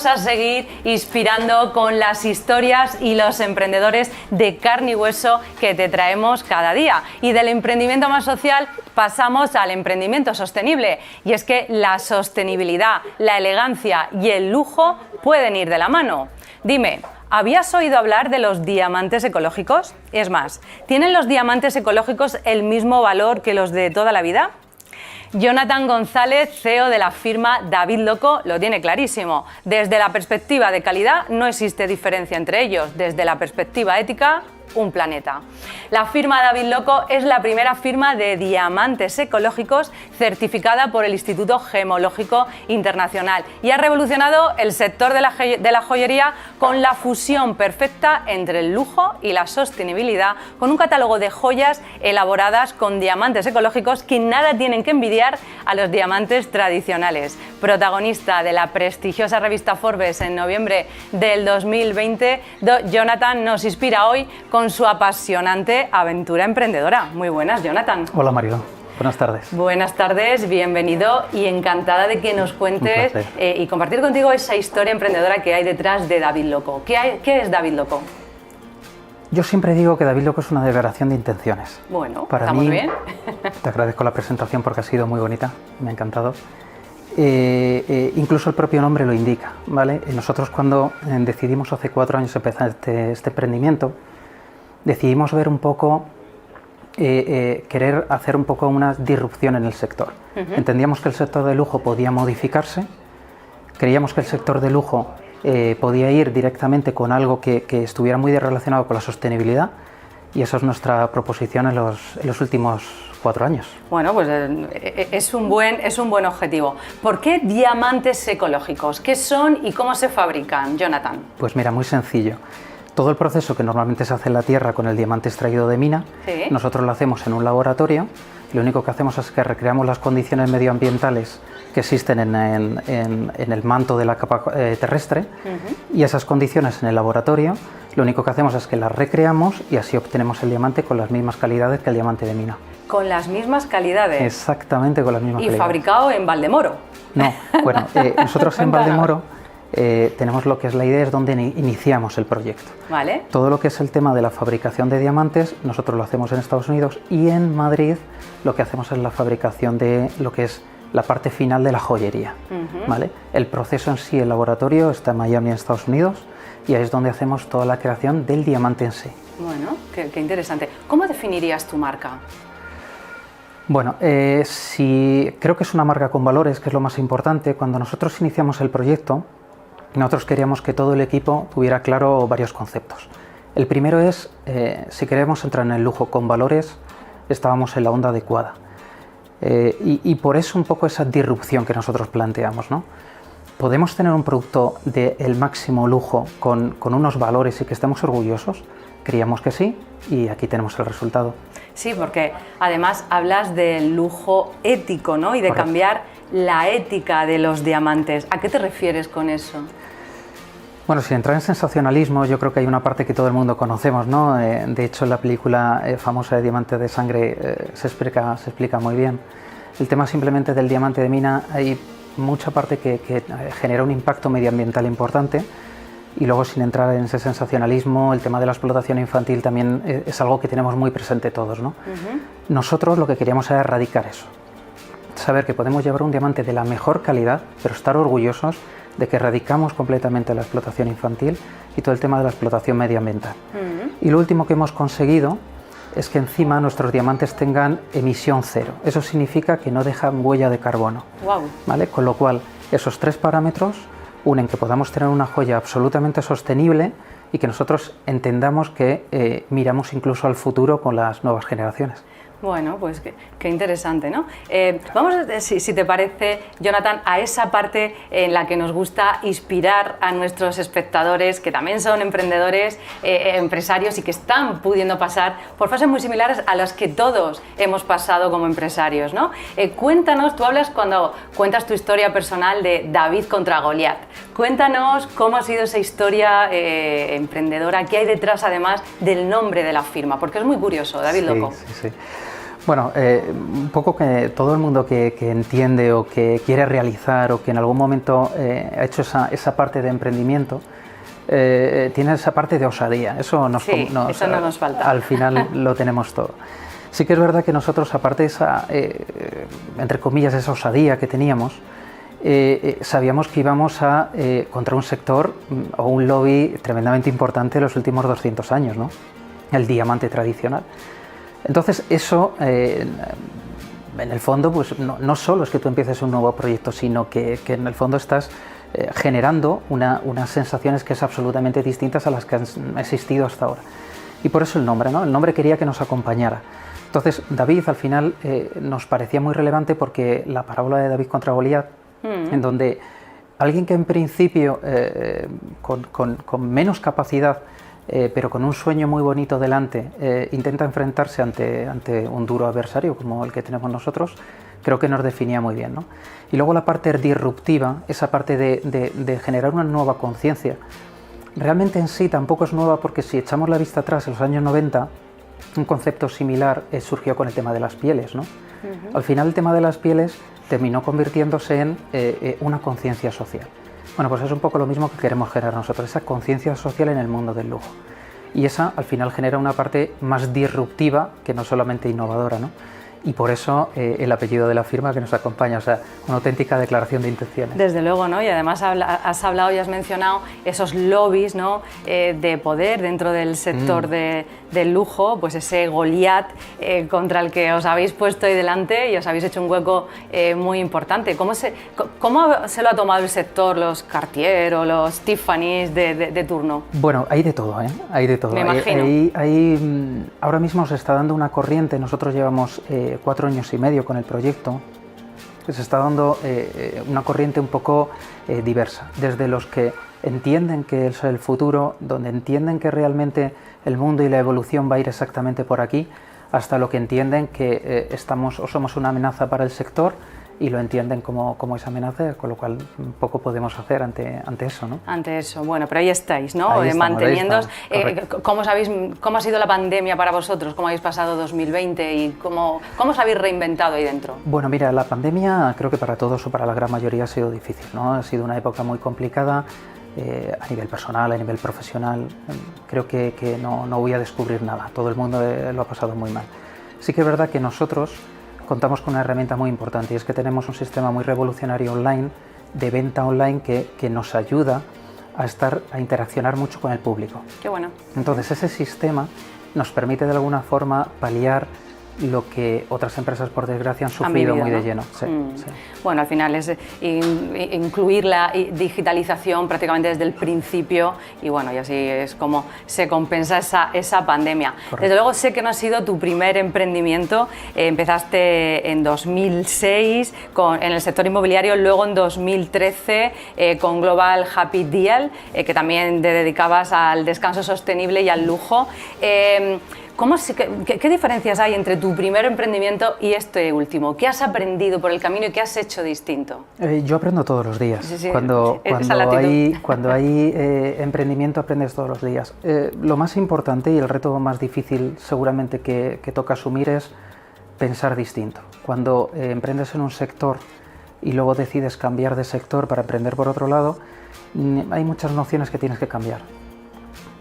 vamos a seguir inspirando con las historias y los emprendedores de carne y hueso que te traemos cada día. Y del emprendimiento más social pasamos al emprendimiento sostenible. Y es que la sostenibilidad, la elegancia y el lujo pueden ir de la mano. Dime, ¿habías oído hablar de los diamantes ecológicos? Es más, ¿tienen los diamantes ecológicos el mismo valor que los de toda la vida? Jonathan González, CEO de la firma David Loco, lo tiene clarísimo. Desde la perspectiva de calidad no existe diferencia entre ellos. Desde la perspectiva ética, un planeta. La firma David Loco es la primera firma de diamantes ecológicos certificada por el Instituto Gemológico Internacional y ha revolucionado el sector de la joyería con la fusión perfecta entre el lujo y la sostenibilidad, con un catálogo de joyas elaboradas con diamantes ecológicos que nada tienen que envidiar a los diamantes tradicionales. Protagonista de la prestigiosa revista Forbes en noviembre del 2020, Jonathan nos inspira hoy con su apasionante aventura emprendedora. Muy buenas, Jonathan. Hola, Mariló. Buenas tardes. Buenas tardes, bienvenido y encantada de que nos cuentes y compartir contigo esa historia emprendedora que hay detrás de David Loco. ¿Qué es David Loco? Yo siempre digo que David Loco es una declaración de intenciones. Bueno, para está mí, muy bien. Te agradezco la presentación porque ha sido muy bonita, me ha encantado. Incluso el propio nombre lo indica, ¿vale? Nosotros cuando decidimos hace 4 años empezar este emprendimiento, decidimos ver un poco, querer hacer un poco una disrupción en el sector. Entendíamos que el sector de lujo podía modificarse, creíamos que el sector de lujo podía ir directamente con algo que estuviera muy relacionado con la sostenibilidad y esa es nuestra proposición en los últimos 4 años. Bueno, pues es un buen objetivo. ¿Por qué diamantes ecológicos? ¿Qué son y cómo se fabrican, Jonathan? Pues mira, muy sencillo. Todo el proceso que normalmente se hace en la tierra con el diamante extraído de mina, ¿sí? Nosotros lo hacemos en un laboratorio. Lo único que hacemos es que recreamos las condiciones medioambientales que existen en el manto de la capa terrestre y esas condiciones en el laboratorio, lo único que hacemos es que las recreamos y así obtenemos el diamante con las mismas calidades que el diamante de mina. ¿Con las mismas calidades? Exactamente, con las mismas calidades. ¿Y fabricado en Valdemoro? No, bueno, nosotros en Valdemoro tenemos lo que es la idea, es donde iniciamos el proyecto. Vale. Todo lo que es el tema de la fabricación de diamantes, nosotros lo hacemos en Estados Unidos y en Madrid lo que hacemos es la fabricación de lo que es la parte final de la joyería. ¿Vale? El proceso en sí, el laboratorio, está en Miami, en Estados Unidos, y ahí es donde hacemos toda la creación del diamante en sí. Bueno, qué interesante. ¿Cómo definirías tu marca? Bueno, creo que es una marca con valores, que es lo más importante. Cuando nosotros iniciamos el proyecto, nosotros queríamos que todo el equipo tuviera claro varios conceptos. El primero es, si queremos entrar en el lujo con valores, estábamos en la onda adecuada. Y por eso un poco esa disrupción que nosotros planteamos, ¿no? ¿Podemos tener un producto del máximo lujo con unos valores y que estemos orgullosos? Creíamos que sí y aquí tenemos el resultado. Sí, porque además hablas del lujo ético, ¿no? Y de cambiar la ética de los diamantes. ¿A qué te refieres con eso? Bueno, sin entrar en sensacionalismo, yo creo que hay una parte que todo el mundo conocemos, ¿no? De hecho, en la película famosa de Diamante de Sangre se explica muy bien. El tema simplemente del diamante de mina, hay mucha parte que genera un impacto medioambiental importante y luego, sin entrar en ese sensacionalismo, el tema de la explotación infantil también es algo que tenemos muy presente todos, ¿no? Nosotros lo que queríamos era erradicar eso. Saber que podemos llevar un diamante de la mejor calidad, pero estar orgullosos de que erradicamos completamente la explotación infantil y todo el tema de la explotación medioambiental. Y lo último que hemos conseguido es que encima nuestros diamantes tengan emisión cero. Eso significa que no dejan huella de carbono. Wow. ¿Vale? Con lo cual, esos 3 parámetros unen que podamos tener una joya absolutamente sostenible y que nosotros entendamos que miramos incluso al futuro con las nuevas generaciones. Bueno, pues qué interesante, ¿no? Vamos, si te parece, Jonathan, a esa parte en la que nos gusta inspirar a nuestros espectadores, que también son emprendedores, empresarios y que están pudiendo pasar por fases muy similares a las que todos hemos pasado como empresarios, ¿no? Cuéntanos, tú hablas cuando cuentas tu historia personal de David contra Goliat. Cuéntanos cómo ha sido esa historia emprendedora, qué hay detrás además del nombre de la firma, porque es muy curioso, David Loco. Sí. Bueno, un poco que todo el mundo que entiende o que quiere realizar o que en algún momento ha hecho esa parte de emprendimiento, tiene esa parte de osadía. Eso eso no nos falta. Al final lo tenemos todo. Sí que es verdad que nosotros, aparte de esa, entre comillas, esa osadía que teníamos, sabíamos que íbamos contra un sector o un lobby tremendamente importante en los últimos 200 años, ¿no? El diamante tradicional. Entonces eso, en el fondo, pues no solo es que tú empieces un nuevo proyecto, sino que en el fondo estás generando unas sensaciones que es absolutamente distintas a las que han existido hasta ahora. Y por eso el nombre, ¿no? El nombre quería que nos acompañara. Entonces David al final nos parecía muy relevante porque la parábola de David contra Goliat, en donde alguien que en principio con menos capacidad, pero con un sueño muy bonito delante, intenta enfrentarse ante un duro adversario como el que tenemos nosotros, creo que nos definía muy bien, ¿no? Y luego la parte disruptiva, esa parte de generar una nueva conciencia, realmente en sí tampoco es nueva, porque si echamos la vista atrás en los años 90, un concepto similar surgió con el tema de las pieles, ¿no? Al final el tema de las pieles terminó convirtiéndose en una conciencia social. Bueno, pues es un poco lo mismo que queremos generar nosotros, esa conciencia social en el mundo del lujo. Y esa al final genera una parte más disruptiva que no solamente innovadora, ¿no? Y por eso el apellido de la firma que nos acompaña, o sea, una auténtica declaración de intenciones. Desde luego, ¿no? Y además has hablado y has mencionado esos lobbies, ¿no? De poder dentro del sector del lujo, pues ese Goliat contra el que os habéis puesto ahí delante y os habéis hecho un hueco muy importante. ¿Cómo se lo ha tomado el sector, los Cartier o los Tiffany's de turno? Bueno, hay de todo, ¿eh? Hay de todo. Me imagino. Ahora mismo se está dando una corriente, nosotros llevamos 4 años y medio con el proyecto, se está dando una corriente un poco diversa, desde los que entienden que es el futuro, donde entienden que realmente el mundo y la evolución va a ir exactamente por aquí, hasta lo que entienden que estamos o somos una amenaza para el sector y lo entienden como esa amenaza, con lo cual poco podemos hacer ante eso, ¿no? Ante eso, bueno, pero ahí estáis, ¿no? Ahí estamos, manteniéndoos. ¿Cómo ha sido la pandemia para vosotros? ¿Cómo habéis pasado 2020 y cómo os habéis reinventado ahí dentro? Bueno, mira, la pandemia creo que para todos o para la gran mayoría ha sido difícil, ¿no? Ha sido una época muy complicada a nivel personal, a nivel profesional. Creo que no voy a descubrir nada, todo el mundo lo ha pasado muy mal. Sí que es verdad que nosotros contamos con una herramienta muy importante, y es que tenemos un sistema muy revolucionario online, de venta online, que nos ayuda a interaccionar mucho con el público. Qué bueno. Entonces ese sistema nos permite de alguna forma paliar lo que otras empresas, por desgracia, han sufrido muy de lleno. Sí, sí. Bueno, al final es incluir la digitalización prácticamente desde el principio, y bueno, y así es como se compensa esa pandemia. Correcto. Desde luego sé que no ha sido tu primer emprendimiento, empezaste en 2006 en el sector inmobiliario, luego en 2013 con Global Happy Deal, que también te dedicabas al descanso sostenible y al lujo. ¿Qué diferencias hay entre tu primer emprendimiento y este último? ¿Qué has aprendido por el camino y qué has hecho distinto? Yo aprendo todos los días. Sí, cuando hay emprendimiento, aprendes todos los días. Lo más importante y el reto más difícil seguramente que toca asumir es pensar distinto. Cuando emprendes en un sector y luego decides cambiar de sector para emprender por otro lado, hay muchas nociones que tienes que cambiar.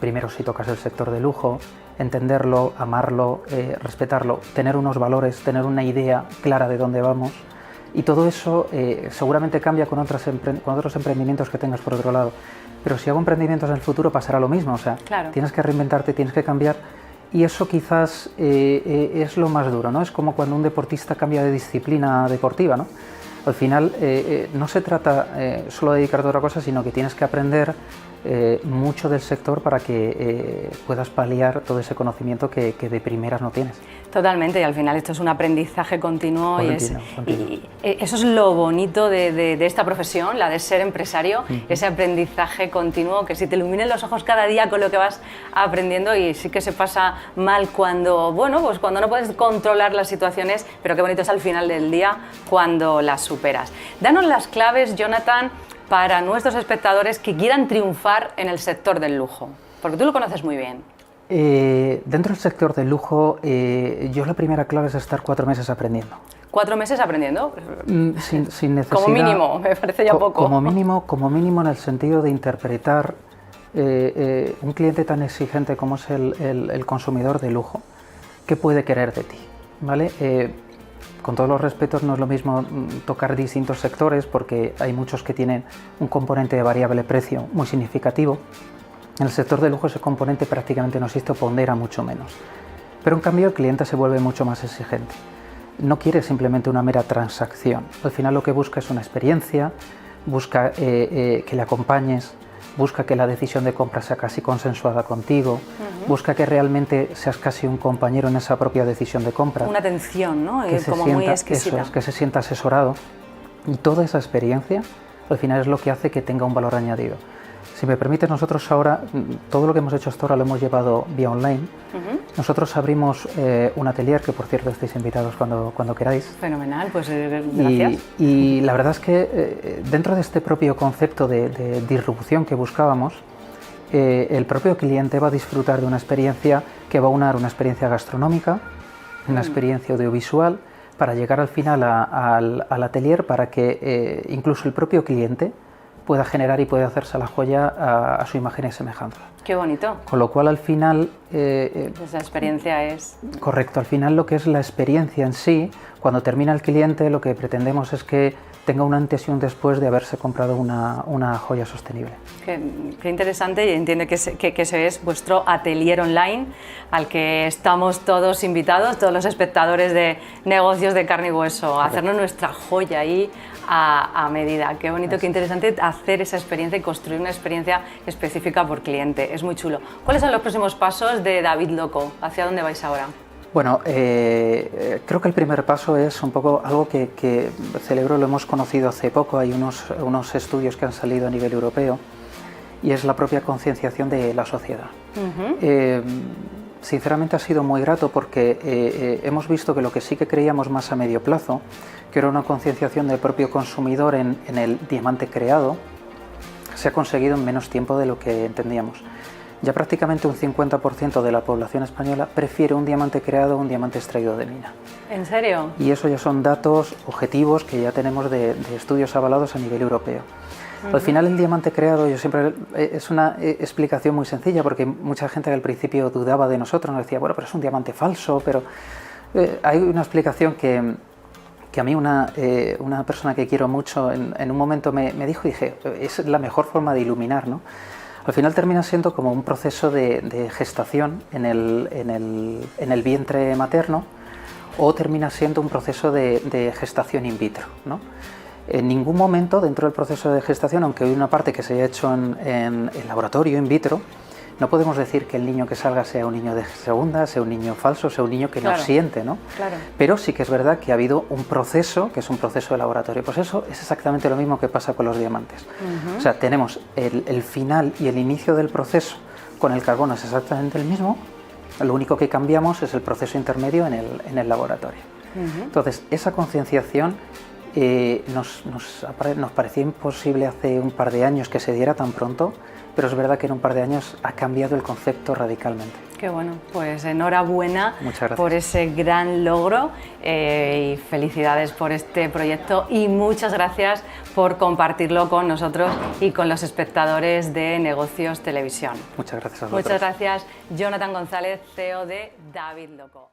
Primero, si tocas el sector de lujo, entenderlo, amarlo, respetarlo, tener unos valores, tener una idea clara de dónde vamos, y todo eso seguramente cambia con otros emprendimientos que tengas por otro lado. Pero si hago emprendimientos en el futuro pasará lo mismo, o sea, claro. Tienes que reinventarte, tienes que cambiar, y eso quizás es lo más duro, ¿no? Es como cuando un deportista cambia de disciplina deportiva, ¿no? Al final no se trata solo de dedicarte a otra cosa, sino que tienes que aprender mucho del sector para que puedas paliar todo ese conocimiento que de primeras no tienes. Totalmente, y al final esto es un aprendizaje continuo. Y eso es lo bonito de esta profesión, la de ser empresario, ese aprendizaje continuo, que si te iluminen los ojos cada día con lo que vas aprendiendo, y sí que se pasa mal cuando no puedes controlar las situaciones, pero qué bonito es al final del día cuando las superas. Danos las claves, Jonathan, para nuestros espectadores que quieran triunfar en el sector del lujo, porque tú lo conoces muy bien. Dentro del sector del lujo, yo la primera clave es estar 4 meses aprendiendo. 4 meses aprendiendo. Sin necesidad. Como mínimo, me parece ya poco. Como mínimo en el sentido de interpretar un cliente tan exigente como es el consumidor de lujo, ¿qué puede querer de ti? ¿Vale? Con todos los respetos, no es lo mismo tocar distintos sectores porque hay muchos que tienen un componente de variable precio muy significativo. En el sector de lujo ese componente prácticamente no existe o pondera mucho menos. Pero en cambio el cliente se vuelve mucho más exigente. No quiere simplemente una mera transacción. Al final lo que busca es una experiencia, busca que le acompañes, busca que la decisión de compra sea casi consensuada contigo, busca que realmente seas casi un compañero en esa propia decisión de compra. Una atención, ¿no? Como muy exquisita. Eso es, que se sienta asesorado. Y toda esa experiencia al final es lo que hace que tenga un valor añadido. Si me permite, nosotros ahora, todo lo que hemos hecho hasta ahora lo hemos llevado vía online. Nosotros abrimos un atelier, que por cierto estáis invitados cuando queráis. Fenomenal, pues gracias. Y la verdad es que dentro de este propio concepto de disrupción que buscábamos, el propio cliente va a disfrutar de una experiencia que va a unar una experiencia gastronómica, una experiencia audiovisual, para llegar al final al atelier, para que incluso el propio cliente pueda generar y pueda hacerse la joya a su imagen y semejanza. Qué bonito. Con lo cual al final... Esa experiencia es... Correcto, al final lo que es la experiencia en sí, cuando termina el cliente lo que pretendemos es que tenga un antes y un después de haberse comprado una joya sostenible. Qué interesante, y entiendo que ese es vuestro atelier online al que estamos todos invitados, todos los espectadores de Negocios de Carne y Hueso, a hacernos nuestra joya ahí a medida. Qué bonito, qué interesante hacer esa experiencia y construir una experiencia específica por cliente. Es muy chulo. ¿Cuáles son los próximos pasos de David Loco? ¿Hacia dónde vais ahora? Bueno, creo que el primer paso es un poco algo que celebro, lo hemos conocido hace poco, hay unos estudios que han salido a nivel europeo, y es la propia concienciación de la sociedad. Sinceramente ha sido muy grato porque hemos visto que lo que sí que creíamos más a medio plazo, que era una concienciación del propio consumidor en el diamante creado, se ha conseguido en menos tiempo de lo que entendíamos. Ya prácticamente un 50% de la población española prefiere un diamante creado a un diamante extraído de mina. ¿En serio? Y eso ya son datos objetivos que ya tenemos de estudios avalados a nivel europeo. Al final el diamante creado, yo siempre, es una explicación muy sencilla, porque mucha gente que al principio dudaba de nosotros, nos decía, bueno, pero es un diamante falso, pero hay una explicación que a mí una persona que quiero mucho en un momento me dijo, y dije, es la mejor forma de iluminar, ¿no? Al final termina siendo como un proceso de gestación en el vientre materno, o termina siendo un proceso de gestación in vitro, ¿no? En ningún momento dentro del proceso de gestación, aunque hay una parte que se haya hecho en laboratorio in vitro, no podemos decir que el niño que salga sea un niño de segunda, sea un niño falso, sea un niño que no siente, ¿no? Claro. Pero sí que es verdad que ha habido un proceso, que es un proceso de laboratorio. Pues eso es exactamente lo mismo que pasa con los diamantes. O sea, tenemos el final y el inicio del proceso con el carbono es exactamente el mismo, lo único que cambiamos es el proceso intermedio en el laboratorio. Entonces, esa concienciación nos parecía imposible hace un par de años que se diera tan pronto, pero es verdad que en un par de años ha cambiado el concepto radicalmente. Qué bueno, pues enhorabuena por ese gran logro y felicidades por este proyecto, y muchas gracias por compartirlo con nosotros y con los espectadores de Negocios Televisión. Muchas gracias a vosotros. Muchas gracias, Jonathan González, CEO de David Loco.